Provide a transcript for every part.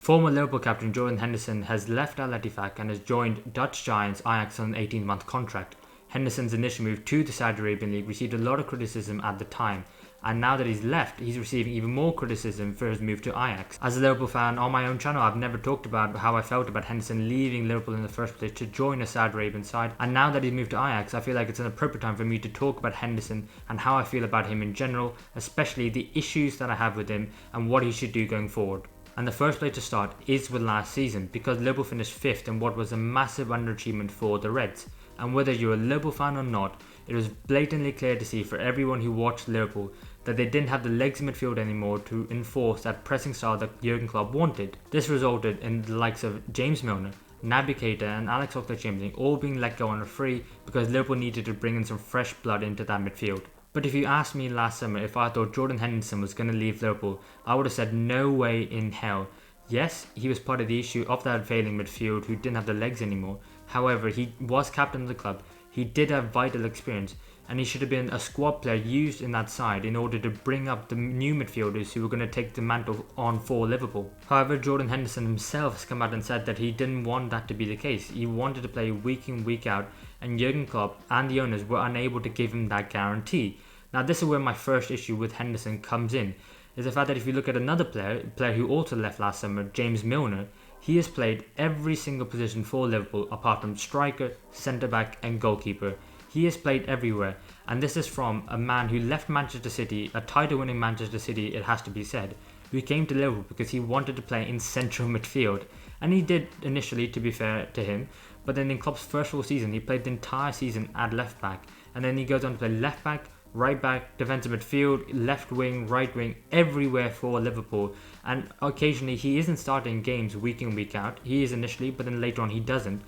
Former Liverpool captain Jordan Henderson has left Al-Ettifaq and has joined Dutch giants Ajax on an 18-month contract. Henderson's initial move to the Saudi Arabian League received a lot of criticism at the time, and now that he's left, he's receiving even more criticism for his move to Ajax. As a Liverpool fan on my own channel, I've never talked about how I felt about Henderson leaving Liverpool in the first place to join a Saudi Arabian side, and now that he's moved to Ajax, I feel like it's an appropriate time for me to talk about Henderson and how I feel about him in general, especially the issues that I have with him and what he should do going forward. And the first place to start is with last season, because Liverpool finished 5th in what was a massive underachievement for the Reds. And whether you're a Liverpool fan or not, it was blatantly clear to see for everyone who watched Liverpool that they didn't have the legs in midfield anymore to enforce that pressing style that Jurgen Klopp wanted. This resulted in the likes of James Milner, Naby Keita and Alex Oxlade-Chamberlain all being let go on a free because Liverpool needed to bring in some fresh blood into that midfield. But if you asked me last summer if I thought Jordan Henderson was going to leave Liverpool, I would have said no way in hell. Yes, he was part of the issue of that failing midfield who didn't have the legs anymore. However, he was captain of the club, he did have vital experience, and he should have been a squad player used in that side in order to bring up the new midfielders who were going to take the mantle on for Liverpool. However, Jordan Henderson himself has come out and said that he didn't want that to be the case. He wanted to play week in, week out, and Jurgen Klopp and the owners were unable to give him that guarantee. Now, this is where my first issue with Henderson comes in, is the fact that if you look at another player who also left last summer, James Milner, he has played every single position for Liverpool apart from striker, centre-back and goalkeeper. He has played everywhere, and this is from a man who left Manchester City, a title-winning Manchester City, it has to be said, who came to Liverpool because he wanted to play in central midfield. And he did initially, to be fair to him, but then in Klopp's first full season, he played the entire season at left-back, and then he goes on to play left-back, right back, defensive midfield, left wing, right wing, everywhere for Liverpool. And occasionally he isn't starting games week in, week out. He is initially, but then later on he doesn't.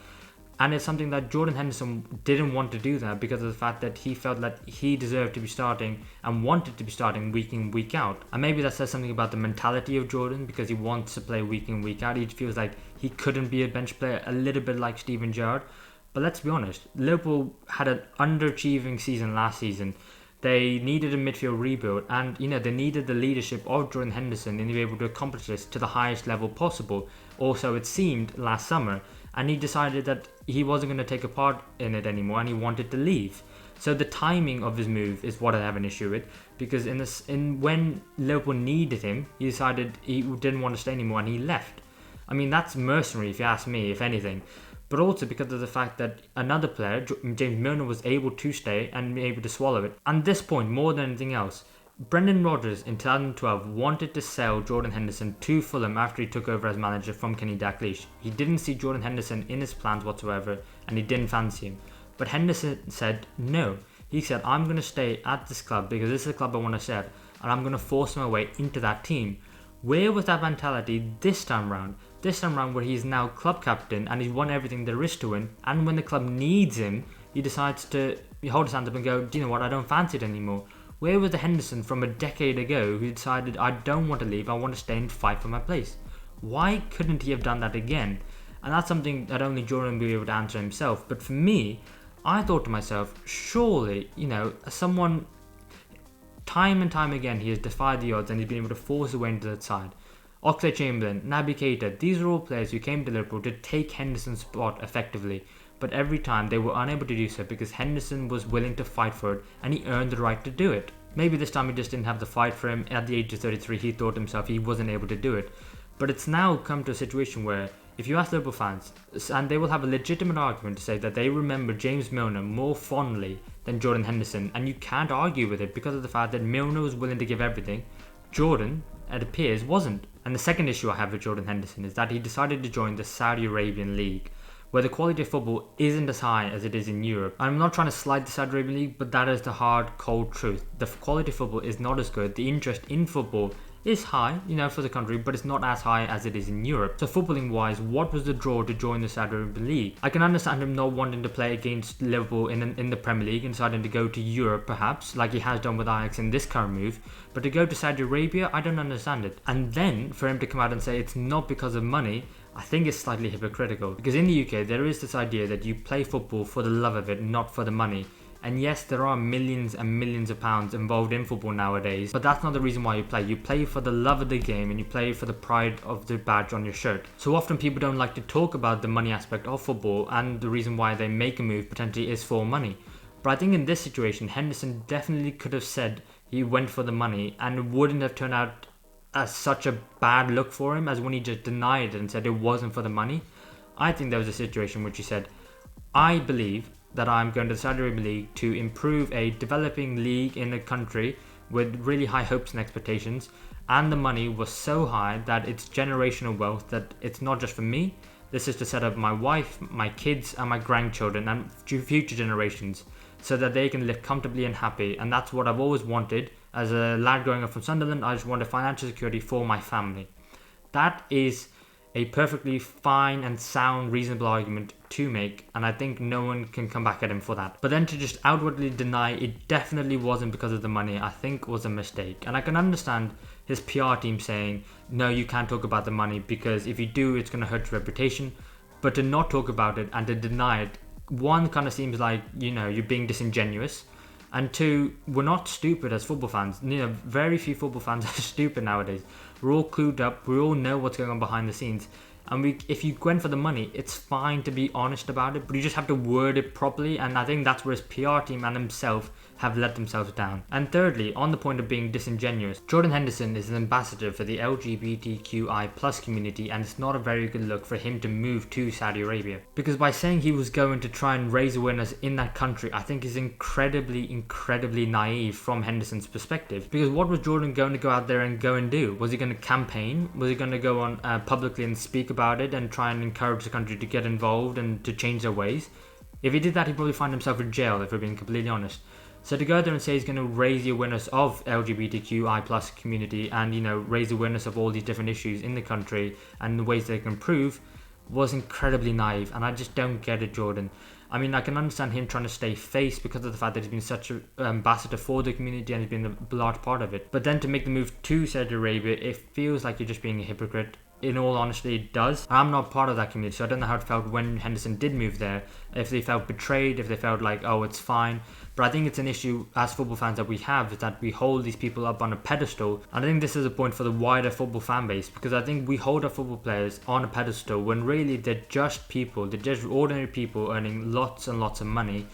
And it's something that Jordan Henderson didn't want to do that because of the fact that he felt that he deserved to be starting and wanted to be starting week in, week out. And maybe that says something about the mentality of Jordan, because he wants to play week in, week out. He feels like he couldn't be a bench player, a little bit like Steven Gerrard. But let's be honest, Liverpool had an underachieving season last season. They needed a midfield rebuild, and they needed the leadership of Jordan Henderson in to be able to accomplish this to the highest level possible. Also, it seemed last summer, and he decided that he wasn't going to take a part in it anymore, and he wanted to leave. So the timing of his move is what I have an issue with, because when Liverpool needed him, he decided he didn't want to stay anymore, and he left. I mean, that's mercenary if you ask me, if anything. But also because of the fact that another player, James Milner, was able to stay and be able to swallow it. And this point, more than anything else, Brendan Rodgers in 2012 wanted to sell Jordan Henderson to Fulham after he took over as manager from Kenny Dalglish. He didn't see Jordan Henderson in his plans whatsoever, and he didn't fancy him. But Henderson said no. He said, I'm going to stay at this club because this is a club I want to stay at, and I'm going to force my way into that team. Where was that mentality this time round? This time round where he's now club captain and he's won everything there is to win, and when the club needs him, he decides to hold his hands up and go, do you know what, I don't fancy it anymore. Where was the Henderson from a decade ago who decided, I don't want to leave, I want to stay and fight for my place? Why couldn't he have done that again? And that's something that only Jordan will be able to answer himself. But for me, I thought to myself, surely, someone, time and time again, he has defied the odds and he's been able to force his way into that side. Oxlade-Chamberlain, Naby Keita, these are all players who came to Liverpool to take Henderson's spot effectively, but every time they were unable to do so because Henderson was willing to fight for it and he earned the right to do it. Maybe this time he just didn't have the fight for him. At the age of 33, he thought himself he wasn't able to do it. But it's now come to a situation where if you ask Liverpool fans, and they will have a legitimate argument to say that they remember James Milner more fondly than Jordan Henderson, and you can't argue with it because of the fact that Milner was willing to give everything, Jordan, it appears, wasn't. And the second issue I have with Jordan Henderson is that he decided to join the Saudi Arabian League, where the quality of football isn't as high as it is in Europe. I'm not trying to slight the Saudi Arabian League, but that is the hard, cold truth. The quality of football is not as good. The interest in football is high, for the country, but it's not as high as it is in Europe. So footballing wise, what was the draw to join the Saudi Arabian League? I can understand him not wanting to play against Liverpool in the Premier League and deciding to go to Europe perhaps, like he has done with Ajax in this current move, but to go to Saudi Arabia, I don't understand it. And then for him to come out and say it's not because of money, I think it's slightly hypocritical. Because in the UK, there is this idea that you play football for the love of it, not for the money. And yes, there are millions and millions of pounds involved in football nowadays, but that's not the reason why you play. You play for the love of the game and you play for the pride of the badge on your shirt. So often people don't like to talk about the money aspect of football, and the reason why they make a move potentially is for money. But I think in this situation, Henderson definitely could have said he went for the money, and it wouldn't have turned out as such a bad look for him as when he just denied it and said it wasn't for the money. I think there was a situation which he said, I believe that I'm going to the Saudi Arabian League to improve a developing league in a country with really high hopes and expectations, and the money was so high that it's generational wealth, that it's not just for me, this is to set up my wife, my kids and my grandchildren and future generations so that they can live comfortably and happy. And that's what I've always wanted. As a lad growing up from Sunderland, I just wanted financial security for my family. That is a perfectly fine and sound, reasonable argument to make, and I think no one can come back at him for that. But then to just outwardly deny it definitely wasn't because of the money, I think was a mistake. And I can understand his PR team saying, no, you can't talk about the money because if you do, it's going to hurt your reputation. But to not talk about it and to deny it, one, kind of seems like, you're being disingenuous. And two, we're not stupid as football fans. Very few football fans are stupid nowadays. We're all clued up. We all know what's going on behind the scenes. And if you went for the money, it's fine to be honest about it, but you just have to word it properly. And I think that's where his PR team and himself have let themselves down. And thirdly, on the point of being disingenuous, Jordan Henderson is an ambassador for the LGBTQI plus community, and it's not a very good look for him to move to Saudi Arabia. Because by saying he was going to try and raise awareness in that country, I think is incredibly naive from Henderson's perspective. Because what was Jordan going to go out there and go and do? Was he going to campaign? Was he going to go on publicly and speak about it and try and encourage the country to get involved and to change their ways? If he did that, he'd probably find himself in jail, if we're being completely honest. So to go there and say he's going to raise the awareness of LGBTQI plus community and, raise awareness of all these different issues in the country and the ways they can improve was incredibly naive. And I just don't get it, Jordan. I mean, I can understand him trying to stay face because of the fact that he's been such an ambassador for the community and he's been a large part of it. But then to make the move to Saudi Arabia, it feels like you're just being a hypocrite. In all honesty, it does. I'm not part of that community, so I don't know how it felt when Henderson did move there. If they felt betrayed, if they felt like, oh, it's fine. But I think it's an issue as football fans that we have, is that we hold these people up on a pedestal. And I think this is a point for the wider football fan base, because I think we hold our football players on a pedestal when really they're just people. They're just ordinary people earning lots and lots of money.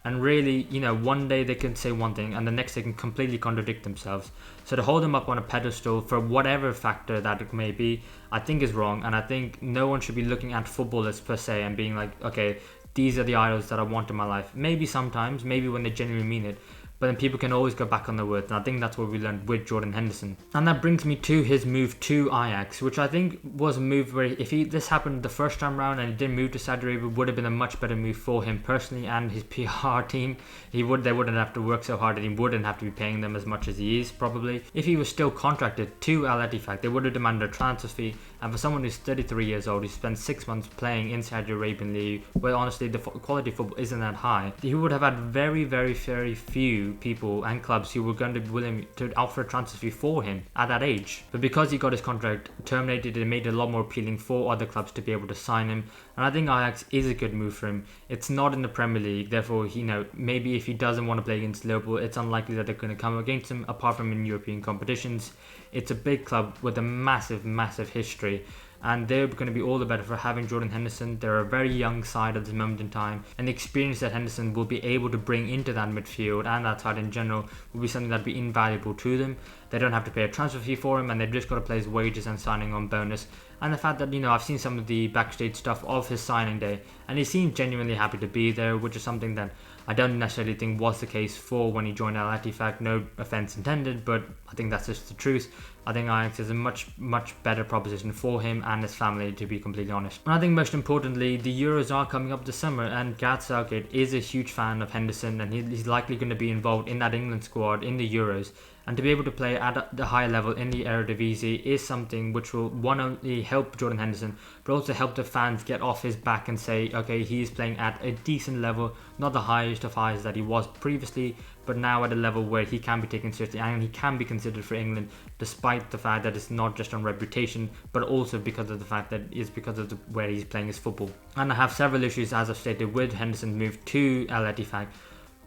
And really, one day they can say one thing and the next they can completely contradict themselves. So to hold them up on a pedestal for whatever factor that it may be, I think is wrong. And I think no one should be looking at footballers per se and being like, okay, these are the idols that I want in my life. Maybe sometimes, maybe when they genuinely mean it. But then people can always go back on their words. And I think that's what we learned with Jordan Henderson. And that brings me to his move to Ajax, which I think was a move where if this happened the first time round and he didn't move to Saudi Arabia, it would have been a much better move for him personally and his PR team. They wouldn't have to work so hard and he wouldn't have to be paying them as much as he is probably. If he was still contracted to Al-Ettifaq, they would have demanded a transfer fee. And for someone who's 33 years old, he spent 6 months playing in Saudi Arabian League, where honestly the quality of football isn't that high, he would have had very, very, very few people and clubs who were going to be willing to offer a transfer fee for him at that age. But because he got his contract terminated, it made it a lot more appealing for other clubs to be able to sign him. And I think Ajax is a good move for him. It's not in the Premier League, therefore, maybe if he doesn't want to play against Liverpool, it's unlikely that they're going to come against him apart from in European competitions. It's a big club with a massive, massive history. And they're going to be all the better for having Jordan Henderson. They're a very young side at this moment in time, and the experience that Henderson will be able to bring into that midfield and that side in general will be something that'd be invaluable to them. They don't have to pay a transfer fee for him, and they've just got to play his wages and signing on bonus. And the fact that, I've seen some of the backstage stuff of his signing day, and he seemed genuinely happy to be there, which is something that I don't necessarily think was the case for when he joined Al-Ettifaq. No offense intended, but I think that's just the truth. I think Ajax is a much, much better proposition for him and his family, to be completely honest. And I think most importantly, the Euros are coming up this summer, and Gareth Southgate is a huge fan of Henderson, and he's likely going to be involved in that England squad in the Euros. And to be able to play at the high level in the Eredivisie is something which will not only help Jordan Henderson, but also help the fans get off his back and say, okay, he's playing at a decent level, not the highest of highs that he was previously, but now at a level where he can be taken seriously and he can be considered for England, despite the fact that it's not just on reputation, but also because of the fact that it's because of where he's playing his football. And I have several issues, as I've stated, with Henderson's move to Al-Ettifaq.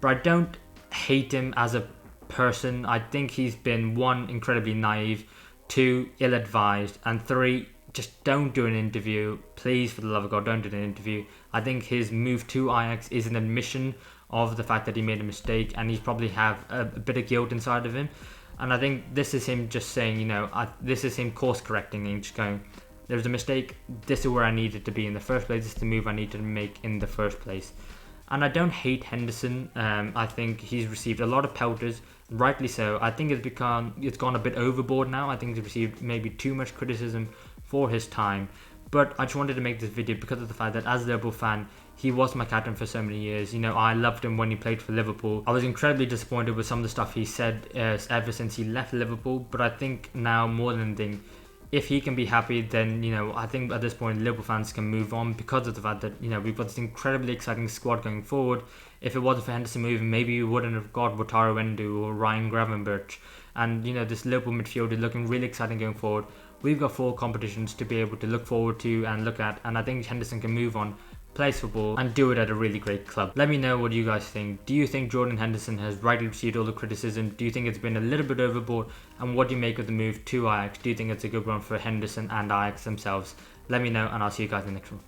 but I don't hate him as a person. I think he's been, 1, incredibly naive, 2, ill-advised, and 3, just don't do an interview. Please, for the love of God, don't do an interview. I think his move to Ajax is an admission of the fact that he made a mistake, and he's probably have a bit of guilt inside of him. And I think this is him just saying, this is him course correcting and just going, there's a mistake, this is where I needed to be in the first place, this is the move I needed to make in the first place. And I don't hate Henderson. I think he's received a lot of pelters, rightly so. I think it's gone a bit overboard now. I think he's received maybe too much criticism for his time. But I just wanted to make this video because of the fact that as a Liverpool fan, he was my captain for so many years. I loved him when he played for Liverpool. I was incredibly disappointed with some of the stuff he said ever since he left Liverpool. But I think now, more than anything, if he can be happy, then, I think at this point, Liverpool fans can move on because of the fact that, we've got this incredibly exciting squad going forward. If it wasn't for Henderson moving, maybe we wouldn't have got Wataru Endo or Ryan Gravenberch. And, this Liverpool midfield is looking really exciting going forward. We've got 4 competitions to be able to look forward to and look at. And I think Henderson can move on, play football, and do it at a really great club. Let me know what you guys think. Do you think Jordan Henderson has rightly received all the criticism? Do you think it's been a little bit overboard? And what do you make of the move to Ajax? Do you think it's a good one for Henderson and Ajax themselves? Let me know, and I'll see you guys in the next one.